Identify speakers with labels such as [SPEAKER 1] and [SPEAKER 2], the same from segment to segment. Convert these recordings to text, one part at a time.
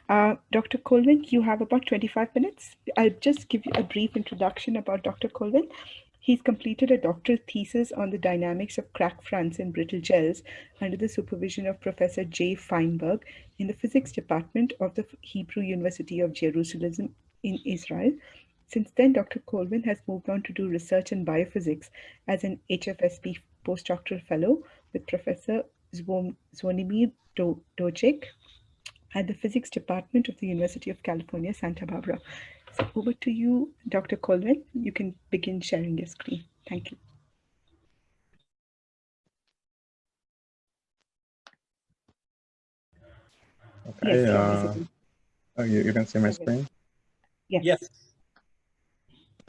[SPEAKER 1] Dr. Kolvin, you have about 25 minutes. I'll just give you a brief introduction about Dr. Kolvin. He's completed a doctoral thesis on the dynamics of crack fronts in brittle gels under the supervision of Professor J. Feinberg in the physics department of the Hebrew University of Jerusalem in Israel. Since then, Dr. Kolvin has moved on to do research in biophysics as an HFSP postdoctoral fellow with Professor Zvonimir Dojek at the physics department of the University of California, Santa Barbara. So over to you, Dr. Kolvin. You can begin sharing your screen. Thank you.
[SPEAKER 2] Okay,
[SPEAKER 1] yes, you're visible.
[SPEAKER 2] You can see my screen?
[SPEAKER 1] Yes.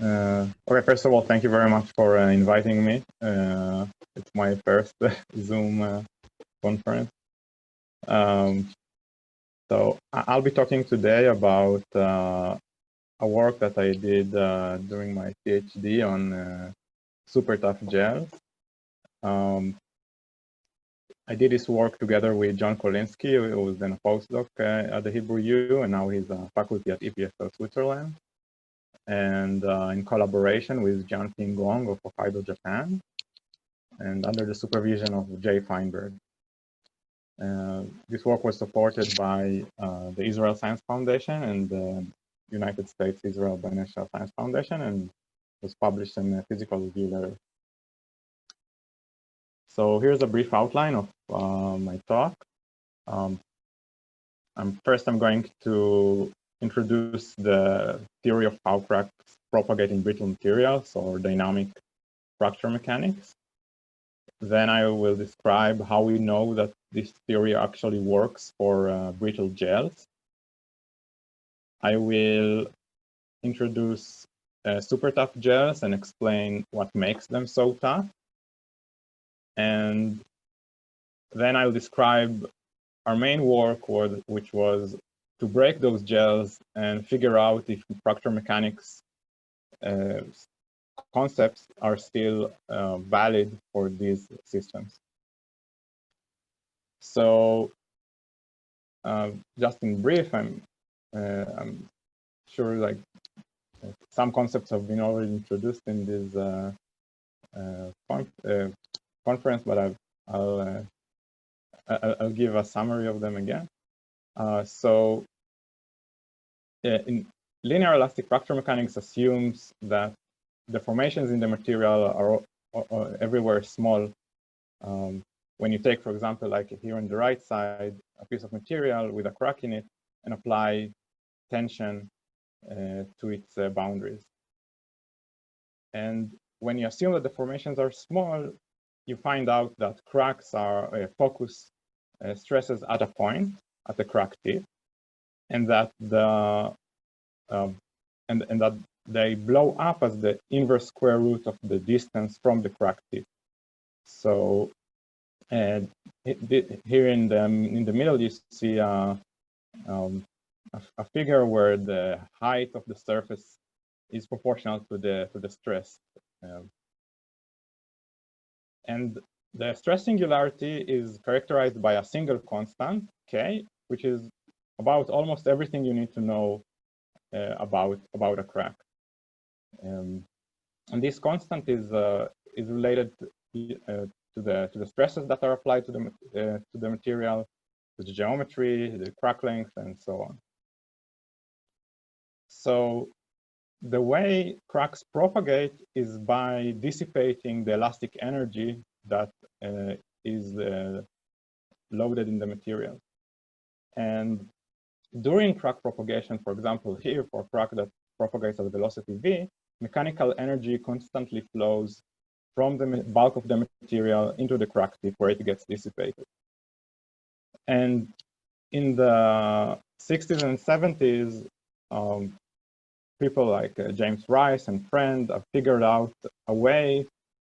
[SPEAKER 2] Okay, first of all, thank you very much for inviting me. It's my first Zoom conference. So I'll be talking today about a work that I did during my PhD on super tough gels. I did this work together with John Kolinsky, who was then a postdoc at the Hebrew U, and now he's a faculty at EPFL Switzerland, and in collaboration with Jian Ping Gong of Hokkaido, Japan, and under the supervision of Jay Feinberg. This work was supported by the Israel Science Foundation and the United States Israel Binational Science Foundation, and was published in a Physical Review Letter. So here's a brief outline of my talk. First, I'm going to introduce the theory of how cracks propagate in brittle materials, or dynamic fracture mechanics. Then I will describe how we know that this theory actually works for brittle gels. I will introduce super tough gels and explain what makes them so tough. And then I'll describe our main work, which was to break those gels and figure out if fracture mechanics concepts are still valid for these systems. So just in brief, I'm sure like some concepts have been already introduced in this conference, but I'll give a summary of them again. So in linear elastic fracture mechanics assumes that the formations in the material are everywhere small. When you take, for example, like here on the right side, a piece of material with a crack in it and apply tension to its boundaries. And when you assume that the formations are small, you find out that cracks are focus stresses at a point, at the crack tip, and that and that they blow up as the inverse square root of the distance from the crack tip. So here in the middle, you see a figure where the height of the surface is proportional to the stress, and the stress singularity is characterized by a single constant, K, which is about almost everything you need to know about a crack. And this constant is related to the stresses that are applied to the material, to the geometry, the crack length, and so on. So the way cracks propagate is by dissipating the elastic energy that is loaded in the material. And during crack propagation, for example, here for a crack that propagates at velocity v, mechanical energy constantly flows from the bulk of the material into the crack tip where it gets dissipated. And in the 60s and 70s, people like James Rice and friend have figured out a way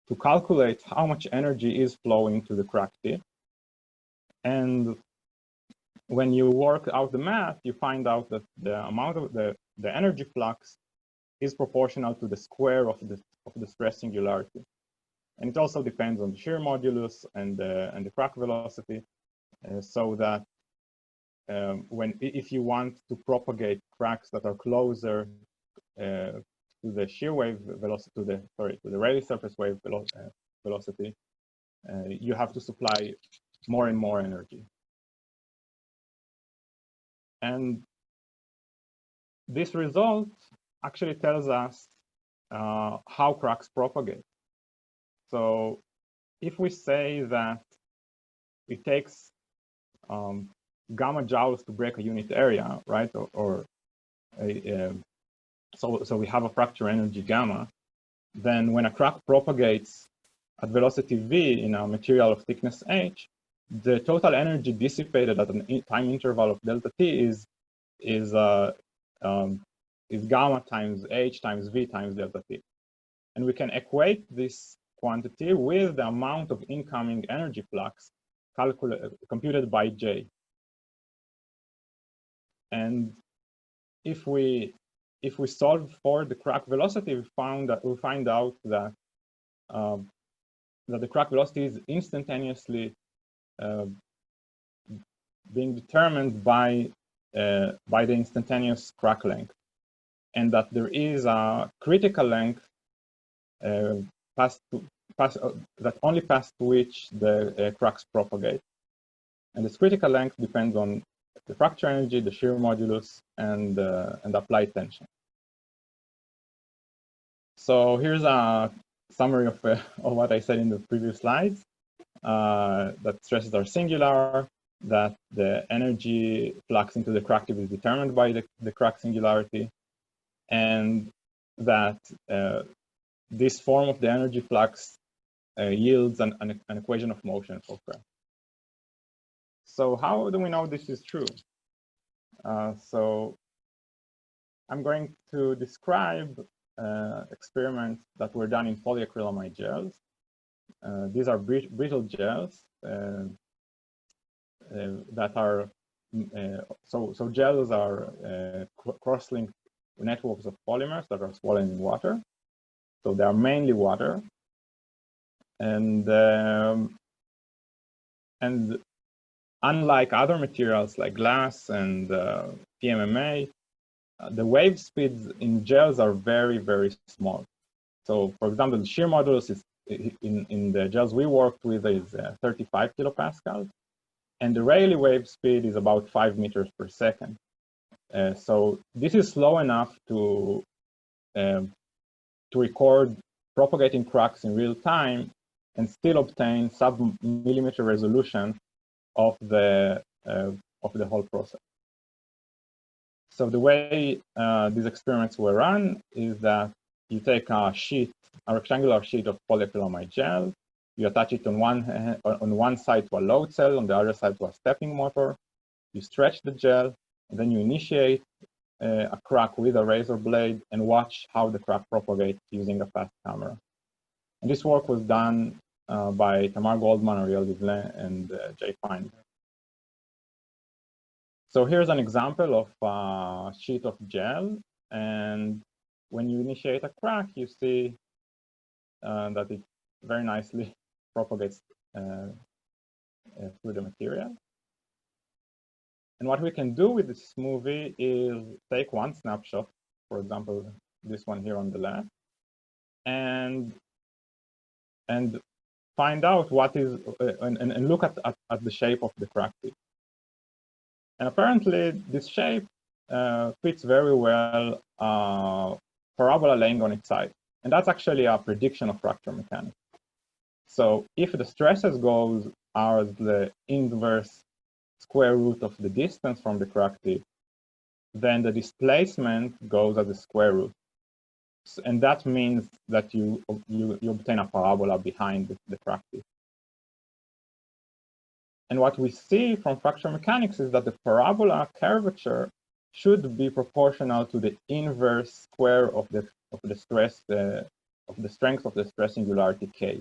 [SPEAKER 2] to calculate how much energy is flowing to the crack tip. And when you work out the math, you find out that the amount of the energy flux is proportional to the square of the stress singularity. And it also depends on the shear modulus and the crack velocity, so that if you want to propagate cracks that are closer to the shear wave velocity, to the Rayleigh surface wave velocity, you have to supply more and more energy. And this result actually tells us how cracks propagate. So if we say that it takes gamma joules to break a unit area, right? So we have a fracture energy gamma. Then when a crack propagates at velocity v in a material of thickness h, the total energy dissipated at a time interval of delta t is gamma times h times v times delta t. And we can equate this quantity with the amount of incoming energy flux computed by J. And if we solve for the crack velocity, we find out that the crack velocity is instantaneously being determined by the instantaneous crack length, and that there is a critical length that only past which the cracks propagate. And this critical length depends on the fracture energy, the shear modulus, and applied tension. So here's a summary of what I said in the previous slides, that stresses are singular, that the energy flux into the crack tip is determined by the crack singularity, and that this form of the energy flux yields an equation of motion for crack. So how do we know this is true? So I'm going to describe experiments that were done in polyacrylamide gels. These are brittle gels that are so gels are cross-linked networks of polymers that are swollen in water. So they are mainly water, and unlike other materials like glass and PMMA, the wave speeds in gels are very, very small. So, for example, the shear modulus is in the gels we worked with is 35 kilopascals, and the Rayleigh wave speed is about 5 meters per second. So this is slow enough to record propagating cracks in real time and still obtain sub-millimeter resolution of the whole process. So the way these experiments were run is that you take a rectangular sheet of polyacrylamide gel, you attach it on one side to a load cell, on the other side to a stepping motor, you stretch the gel, and then you initiate a crack with a razor blade and watch how the crack propagates using a fast camera. And this work was done by Itamar Kolvin, Ariel Divlin, and Jay Fine. So here's an example of a sheet of gel, and when you initiate a crack, you see that it very nicely propagates through the material. And what we can do with this movie is take one snapshot, for example, this one here on the left, and find out what is, and look at the shape of the crack tip. And apparently, this shape fits very well parabola laying on its side. And that's actually a prediction of fracture mechanics. So if the stresses goes are the inverse square root of the distance from the crack tip, then the displacement goes as a square root. And that means that you obtain a parabola behind the crack tip. And what we see from fracture mechanics is that the parabola curvature should be proportional to the inverse square of the stress of the strength of the stress singularity K.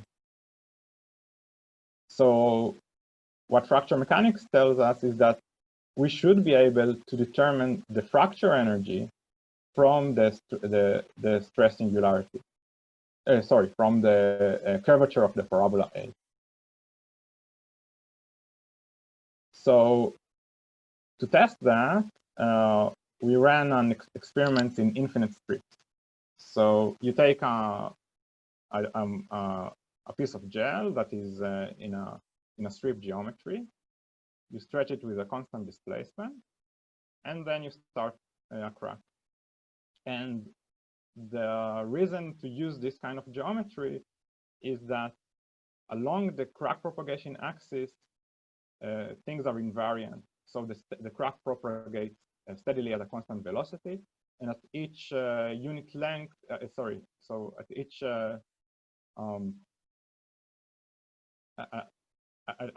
[SPEAKER 2] So what fracture mechanics tells us is that we should be able to determine the fracture energy from the stress singularity. From the curvature of the parabola A. So To test that, we ran an experiment in infinite strips. So you take a piece of gel that is in a strip geometry. You stretch it with a constant displacement, and then you start a crack. And the reason to use this kind of geometry is that along the crack propagation axis, things are invariant. So the crack propagates steadily at a constant velocity, and at each unit length, so at each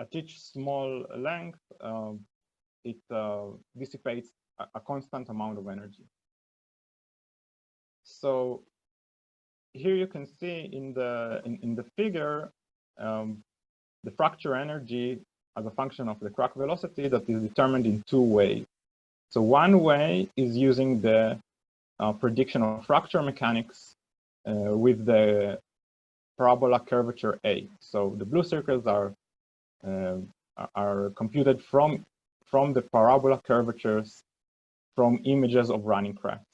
[SPEAKER 2] at each small length, it dissipates a constant amount of energy. So here you can see in the figure the fracture energy as a function of the crack velocity that is determined in two ways. So one way is using the prediction of fracture mechanics with the parabola curvature A. So the blue circles are computed from the parabola curvatures from images of running cracks.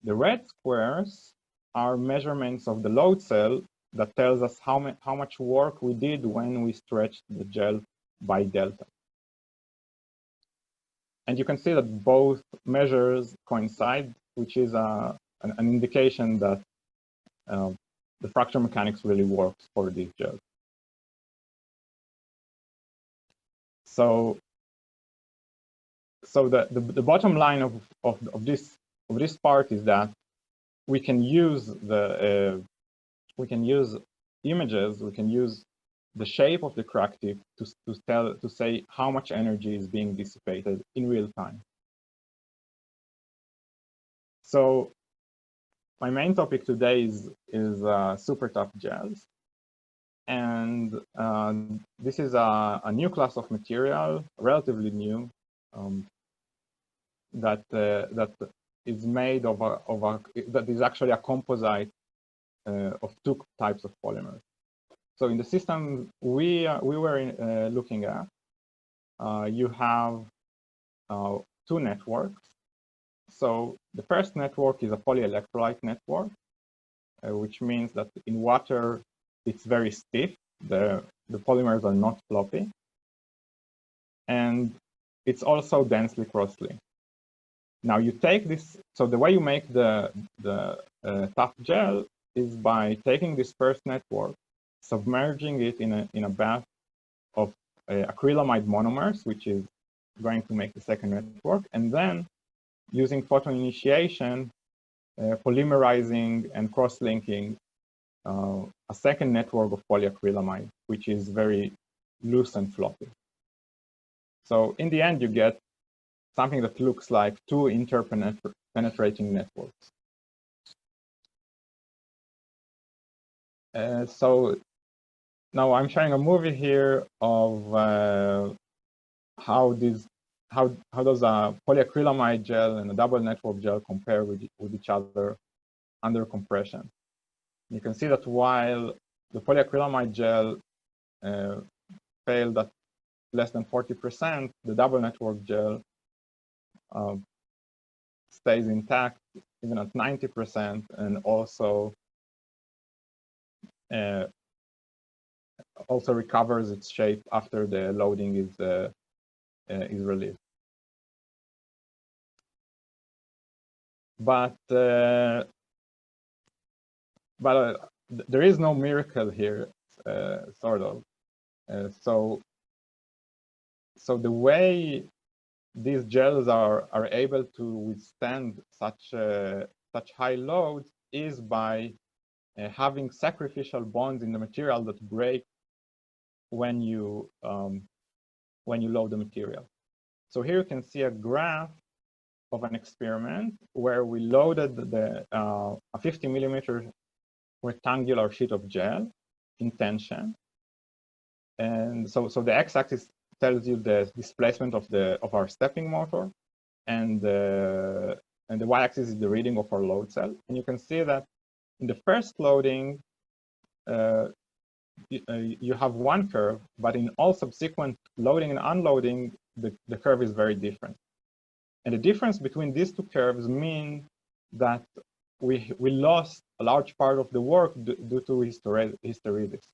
[SPEAKER 2] The red squares are measurements of the load cell that tells us how much work we did when we stretched the gel by delta. And you can see that both measures coincide, which is an indication that the fracture mechanics really works for these gels. So the bottom line of this part is that we can use images, we can use the shape of the crack tip to say how much energy is being dissipated in real time. So my main topic today is super tough gels, and this is a new class of material, relatively new, that is made that is actually a composite of two types of polymers. So in the system we were looking at, you have two networks. So the first network is a polyelectrolyte network, which means that in water it's very stiff. The polymers are not floppy, and it's also densely cross-linked. Now you take this. So the way you make the tough gel is by taking this first network, submerging it in a bath of acrylamide monomers, which is going to make the second network, and then using photoinitiation, polymerizing and cross-linking a second network of polyacrylamide, which is very loose and floppy. So in the end, you get something that looks like two interpenetrating networks. So now I'm showing a movie here of how does a polyacrylamide gel and a double network gel compare with each other under compression. You can see that while the polyacrylamide gel failed at less than 40%, the double network gel stays intact even at 90%, and also recovers its shape after the loading is relieved. But there is no miracle here, sort of. So the way these gels are able to withstand such high loads is by having sacrificial bonds in the material that break when you load the material. So here you can see a graph of an experiment where we loaded a 50 millimeter rectangular sheet of gel in tension, and so the x-axis tells you the displacement of our stepping motor, and the y-axis is the reading of our load cell. And you can see that in the first loading, you have one curve, but in all subsequent loading and unloading, the curve is very different. And the difference between these two curves mean that we lost a large part of the work due to hysteresis.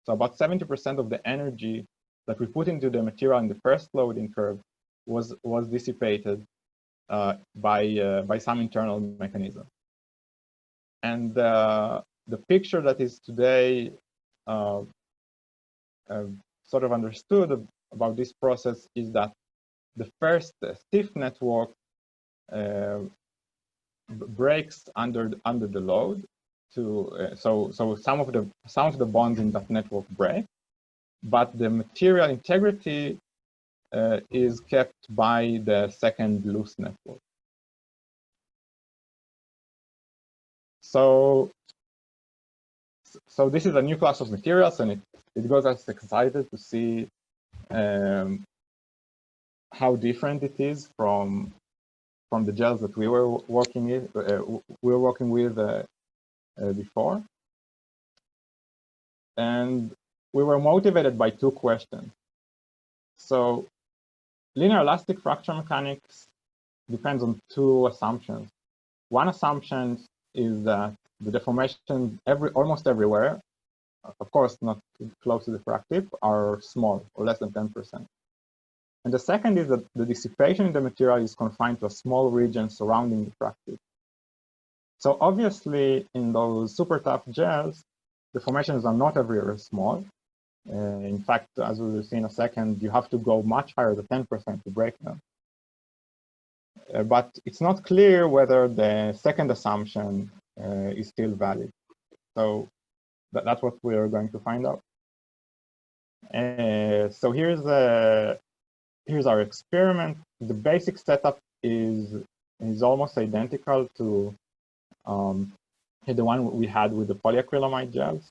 [SPEAKER 2] So about 70% of the energy that we put into the material in the first loading curve was dissipated by some internal mechanism. And the picture that is today sort of understood about this process is that the first stiff network breaks under the load. So some of the bonds in that network break, but the material integrity is kept by the second loose network. So this is a new class of materials, and it got us excited to see how different it is from the gels that we were working with before. And we were motivated by two questions. So linear elastic fracture mechanics depends on two assumptions. One assumption is that the deformations almost everywhere, of course not close to the crack tip, are small or less than 10%. And the second is that the dissipation in the material is confined to a small region surrounding the crack tip. So obviously, in those super tough gels, the formations are not everywhere small. In fact, as we will see in a second, you have to go much higher than 10% to break them. But it's not clear whether the second assumption is still valid. So that's what we are going to find out. So here's our experiment. The basic setup is almost identical to the one we had with the polyacrylamide gels.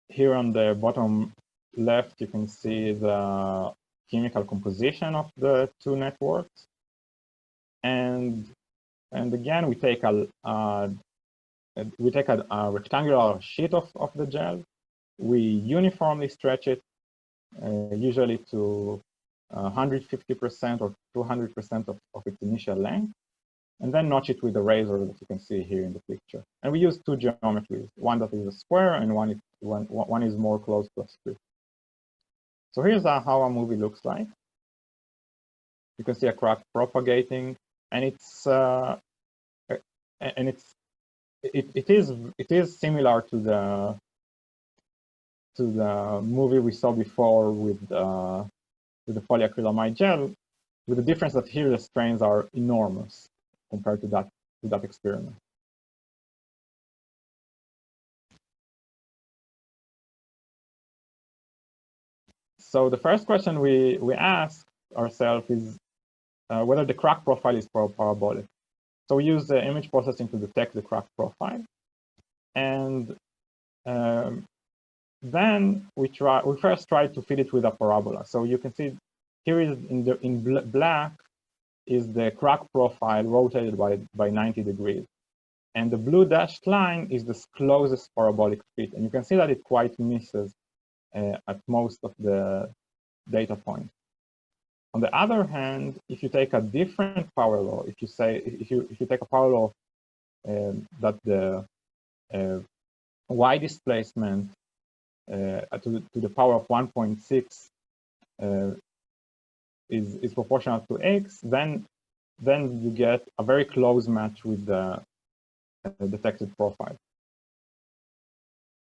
[SPEAKER 2] Here on the bottom left, you can see the chemical composition of the two networks. And again, we take a rectangular sheet of the gel. We uniformly stretch it, usually to 150% or 200% of its initial length, and then notch it with a razor that you can see here in the picture. And we use two geometries, one that is a square and one is more close to a strip. So here's how a movie looks like. You can see a crack propagating, and it is similar to the movie we saw before with the polyacrylamide gel, with the difference that here the strains are enormous compared to that experiment. So the first question we ask ourselves is whether the crack profile is parabolic. So we use the image processing to detect the crack profile, and then we first try to fit it with a parabola. So you can see here is in black is the crack profile rotated by 90 degrees. And the blue dashed line is the closest parabolic fit. And you can see that it quite misses at most of the data points. On the other hand, if you take a different power law, if you take a power law that the y displacement to the power of 1.6 is proportional to x, then you get a very close match with the detected profile.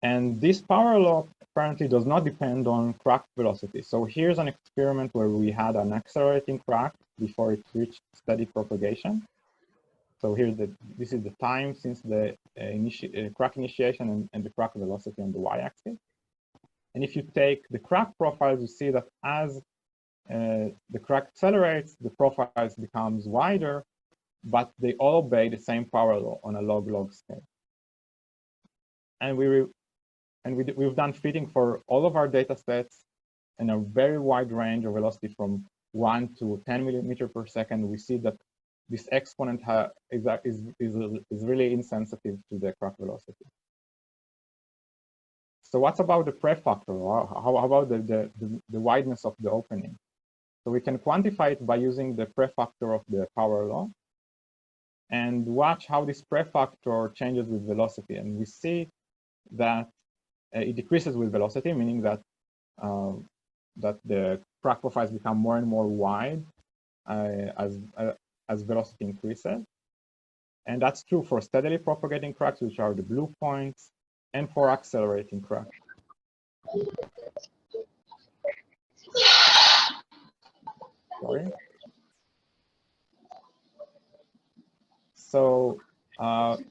[SPEAKER 2] And this power law apparently does not depend on crack velocity. So here's an experiment where we had an accelerating crack before it reached steady propagation. So this is the time since the crack initiation and the crack velocity on the y-axis. And if you take the crack profiles, you see that as the crack accelerates, the profiles becomes wider, but they all obey the same power law on a log-log scale. And we've done fitting for all of our data sets in a very wide range of velocity from 1 to 10 millimeters per second. We see that this exponent is really insensitive to the crack velocity. So what's about the prefactor? How about the wideness of the opening? So we can quantify it by using the prefactor of the power law and watch how this prefactor changes with velocity. And we see that it decreases with velocity, meaning that that the crack profiles become more and more wide as velocity increases. And that's true for steadily propagating cracks, which are the blue points, and for accelerating cracks. Sorry. So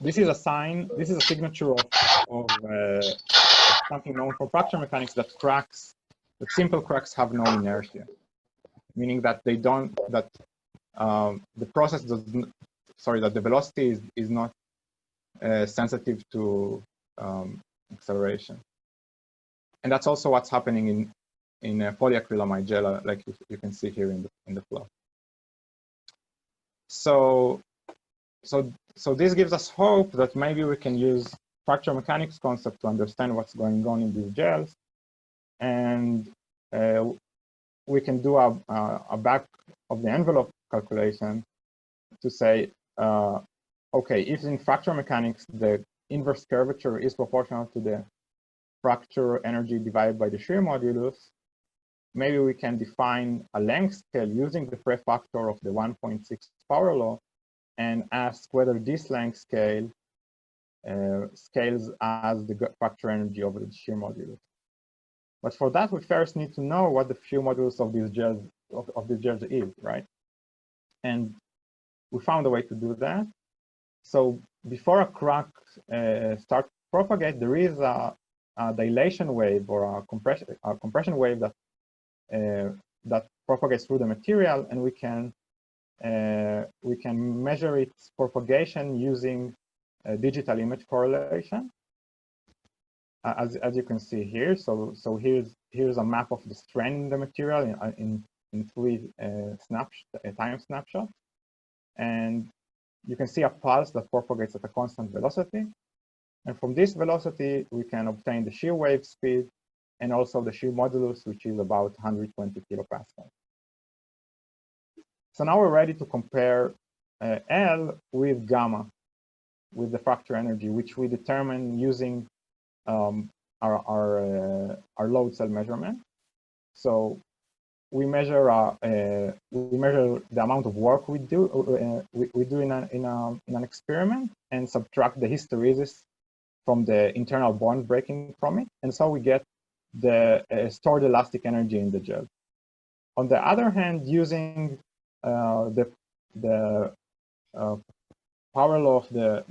[SPEAKER 2] this is a sign, this is a signature of something known for fracture mechanics, that cracks, that simple cracks have no inertia, meaning that they don't, that the process doesn't, sorry, that the velocity is not sensitive to acceleration. And that's also what's happening in polyacrylamide gel, like you can see here in the plot. So this gives us hope that maybe we can use fracture mechanics concept to understand what's going on in these gels, and we can do a back of the envelope calculation to say, okay, if in fracture mechanics the inverse curvature is proportional to the fracture energy divided by the shear modulus, maybe we can define a length scale using the prefactor of the 1.6 power law and ask whether this length scale scales as the fracture energy over the shear modulus. But for that, we first need to know what the shear modulus of these gels is, right? And we found a way to do that. So before a crack starts to propagate, there is a dilation wave or a compression wave that propagates through the material, and we can measure its propagation using digital image correlation, as you can see here. So here's a map of the strain in the material in 3 time snapshots, and you can see a pulse that propagates at a constant velocity. And from this velocity, we can obtain the shear wave speed and also the shear modulus, which is about 120 kilopascals. So now we're ready to compare L with gamma, with the fracture energy, which we determine using our load cell measurement. So we measure the amount of work we do in an experiment and subtract the hysteresis from the internal bond breaking from it, and so we get the stored elastic energy in the gel. On the other hand, using the power law of the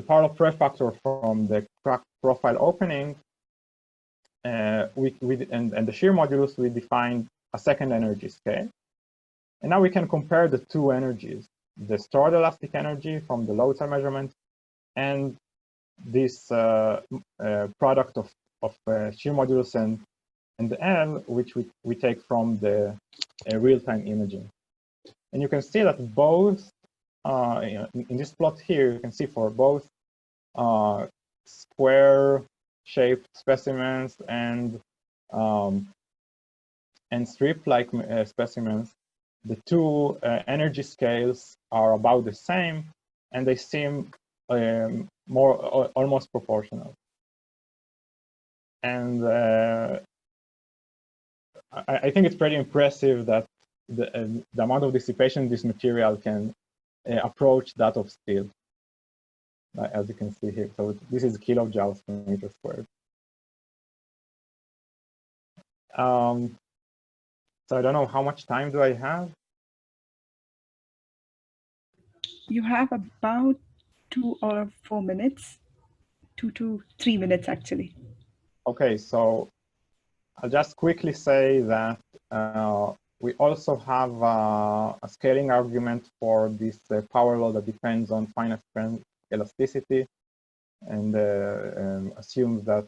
[SPEAKER 2] power law prefactor from the crack profile opening, and the shear modulus, we defined a second energy scale. And now we can compare the two energies, the stored elastic energy from the load cell measurement and this product of shear modulus and the L, which we take from the real-time imaging. And you can see that both, in this plot here, you can see for both square-shaped specimens and strip-like specimens, the two energy scales are about the same, and they seem almost proportional. And I think it's pretty impressive that the amount of dissipation this material can approach that of steel, as you can see here. So this is kilojoules per meter squared. So I don't know, how much time do I have?
[SPEAKER 1] You have about 2 or 4 minutes, 2 to 3 minutes actually.
[SPEAKER 2] Okay, so I'll just quickly say that we also have a scaling argument for this power law that depends on finite strength elasticity, and assumes that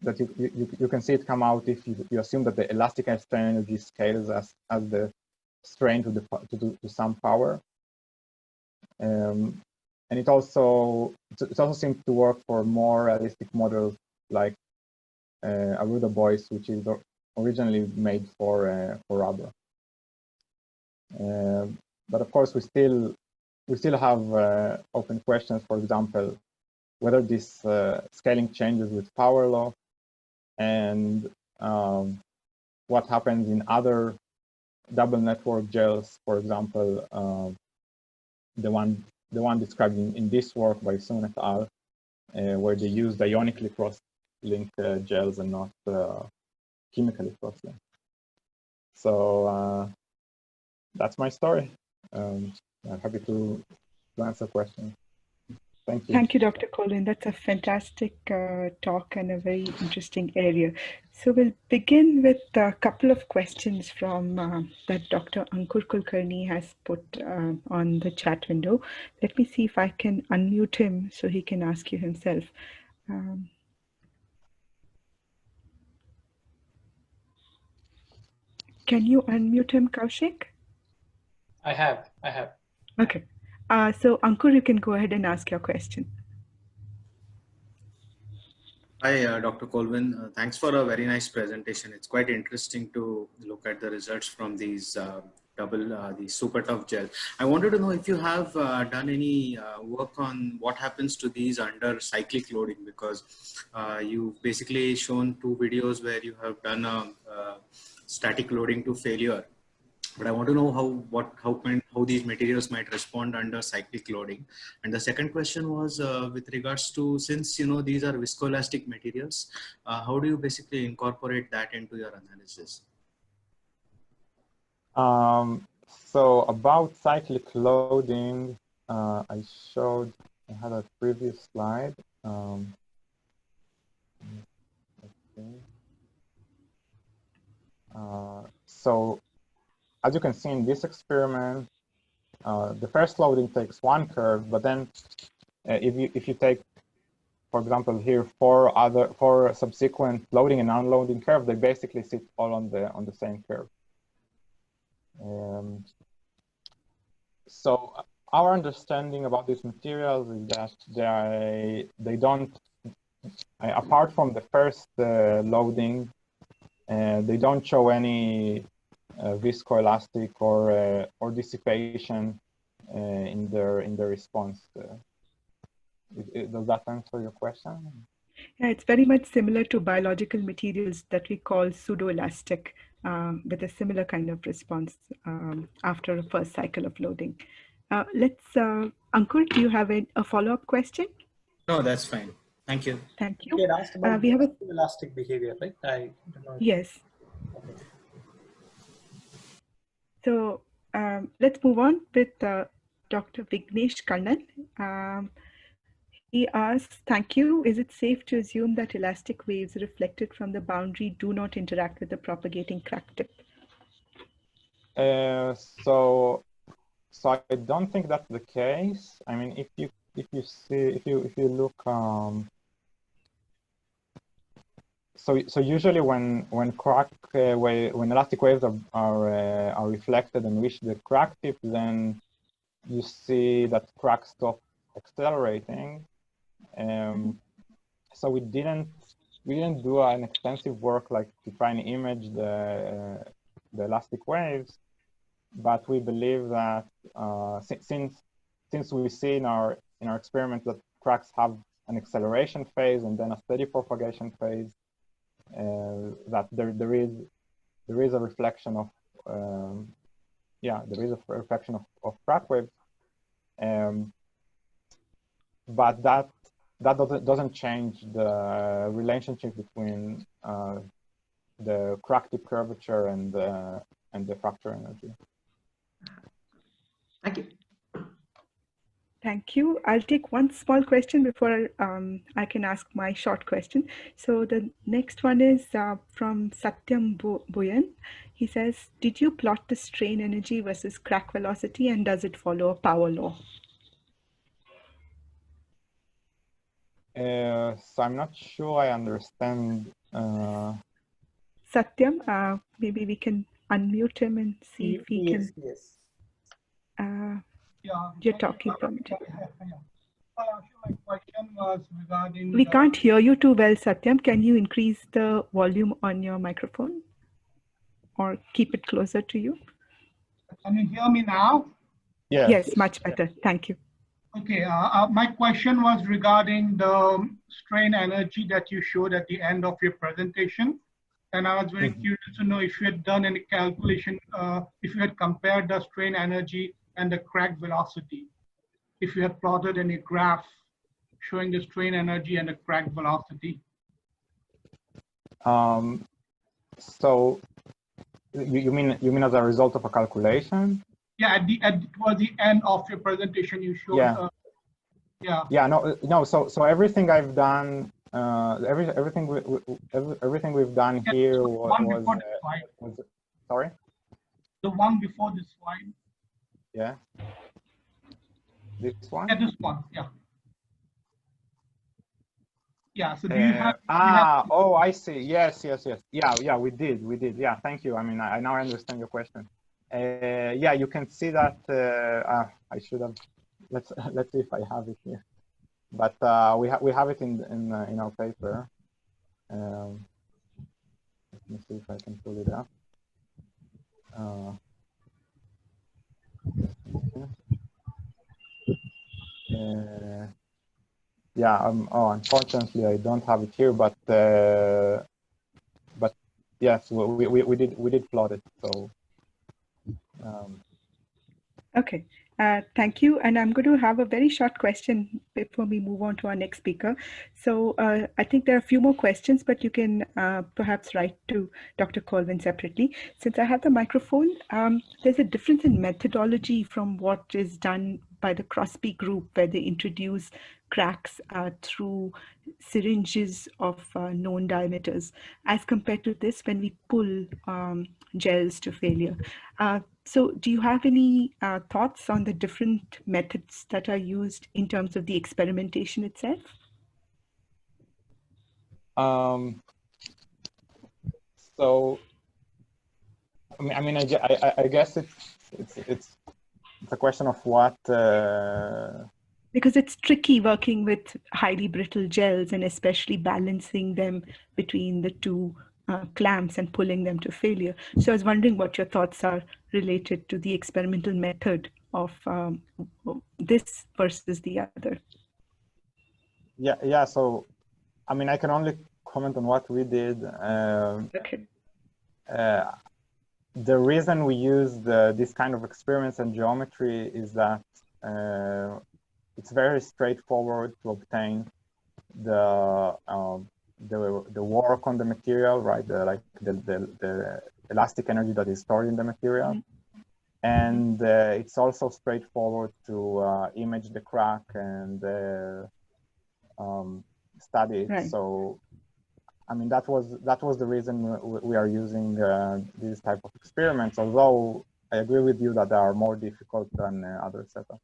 [SPEAKER 2] you can see it come out if you assume that the elastic strain energy scales as the strain to some power. And it also seems to work for more realistic models like a ruder voice, which is originally made for rubber. But of course, we still have open questions. For example, whether this scaling changes with power law, and what happens in other double network gels. For example, the one described in this work by Sun et al., where they used ionically cross-linked gels and not chemically cross-linked. So that's my story. I'm happy to answer questions. Thank you.
[SPEAKER 1] Thank you, Dr. Kolvin. That's a fantastic talk and a very interesting area. So we'll begin with a couple of questions from that Dr. Ankur Kulkarni has put on the chat window. Let me see if I can unmute him so he can ask you himself. Can you unmute him, Kaushik?
[SPEAKER 3] I have.
[SPEAKER 1] Okay. So Ankur, you can go ahead and ask your question.
[SPEAKER 4] Hi, Dr. Kolvin. Thanks for a very nice presentation. It's quite interesting to look at the results from these these super tough gel. I wanted to know if you have done any work on what happens to these under cyclic loading, because you've basically shown two videos where you have done a static loading to failure. But I want to know how these materials might respond under cyclic loading. And the second question was with regards to, since these are viscoelastic materials, how do you basically incorporate that into your analysis?
[SPEAKER 2] So about cyclic loading, I had a previous slide. So as you can see in this experiment, the first loading takes one curve, but then if you take, for example, here four subsequent loading and unloading curves, they basically sit all on the same curve. So our understanding about these materials is that they don't, apart from the first loading, they don't show any viscoelastic or dissipation in the response. Does that answer your question?
[SPEAKER 1] Yeah, it's very much similar to biological materials that we call pseudoelastic, with a similar kind of response after a first cycle of loading. Ankur, do you have a follow-up question?
[SPEAKER 4] No, that's fine. Thank you.
[SPEAKER 1] Thank you.
[SPEAKER 3] You had asked about
[SPEAKER 1] we have
[SPEAKER 3] elastic behavior, right? I don't know.
[SPEAKER 1] Yes.
[SPEAKER 3] Okay.
[SPEAKER 1] So let's move on with Dr. Vignesh Kannan. He asks, thank you. Is it safe to assume that elastic waves reflected from the boundary do not interact with the propagating crack tip?
[SPEAKER 2] So I don't think that's the case. I mean, if you look, so usually when elastic waves are reflected and reach the crack tip, then you see that cracks stop accelerating. So we didn't do an extensive work like to try and image the elastic waves, but we believe that since we see in our experiment that cracks have an acceleration phase and then a steady propagation phase, that there is a reflection of of crack waves, but that doesn't change the relationship between the crack tip curvature and the fracture energy.
[SPEAKER 3] Thank you.
[SPEAKER 1] Thank you. I'll take one small question before I can ask my short question. So the next one is from Satyam Boyan. He says, did you plot the strain energy versus crack velocity, and does it follow a power law?
[SPEAKER 2] So I'm not sure I understand.
[SPEAKER 1] Satyam, maybe we can unmute him and see if he can.
[SPEAKER 3] Yes.
[SPEAKER 1] You're talking from it.
[SPEAKER 5] My question was regarding.
[SPEAKER 1] We can't hear you too well, Satyam. Can you increase the volume on your microphone or keep it closer to you?
[SPEAKER 5] Can you hear me now?
[SPEAKER 1] Yes, much better. Thank you.
[SPEAKER 5] Okay, my question was regarding the strain energy that you showed at the end of your presentation. And I was very curious to know if you had done any calculation, if you had compared the strain energy and the crack velocity, if you had plotted any graph showing the strain energy and the crack velocity.
[SPEAKER 2] So you mean as a result of a calculation?
[SPEAKER 5] Yeah, towards the end of your presentation, you showed.
[SPEAKER 2] No. So everything I've done, everything we've done here was sorry.
[SPEAKER 5] The one before this slide.
[SPEAKER 2] Yeah. This one.
[SPEAKER 5] Yeah, this one. Yeah. Yeah. So do you have?
[SPEAKER 2] Oh, I see. Yes. Yeah. We did. Yeah. Thank you. I mean, I now understand your question. Yeah, you can see that. I should have. Let's see if I have it here. But we have it in our paper. Let me see if I can pull it up. Yeah. Unfortunately, I don't have it here, but yes, we did plot it. So.
[SPEAKER 1] Okay. Thank you. And I'm going to have a very short question before we move on to our next speaker. So I think there are a few more questions, but you can perhaps write to Dr. Kolvin separately. Since I have the microphone, there's a difference in methodology from what is done by the Crosby group, where they introduce cracks through syringes of known diameters, as compared to this when we pull gels to failure. So do you have any thoughts on the different methods that are used in terms of the experimentation itself?
[SPEAKER 2] So, I mean, I guess it's a question of what.
[SPEAKER 1] Because it's tricky working with highly brittle gels and especially balancing them between the two clamps and pulling them to failure. So I was wondering what your thoughts are related to the experimental method of this versus the other.
[SPEAKER 2] Yeah. So, I mean, I can only comment on what we did.
[SPEAKER 1] Okay.
[SPEAKER 2] The reason we used this kind of experiments and geometry is that it's very straightforward to obtain the work on the material, right? The elastic energy that is stored in the material, and it's also straightforward to image the crack and study it.
[SPEAKER 1] Right.
[SPEAKER 2] So, I mean, that was the reason we are using these type of experiments. Although I agree with you that they are more difficult than other setups.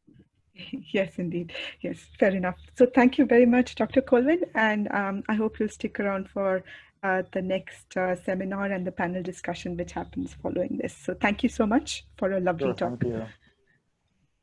[SPEAKER 1] Yes, indeed. Yes, fair enough. So thank you very much, Dr. Kolvin, and I hope you'll stick around for the next seminar and the panel discussion which happens following this. So thank you so much for a lovely talk.
[SPEAKER 2] Thank you.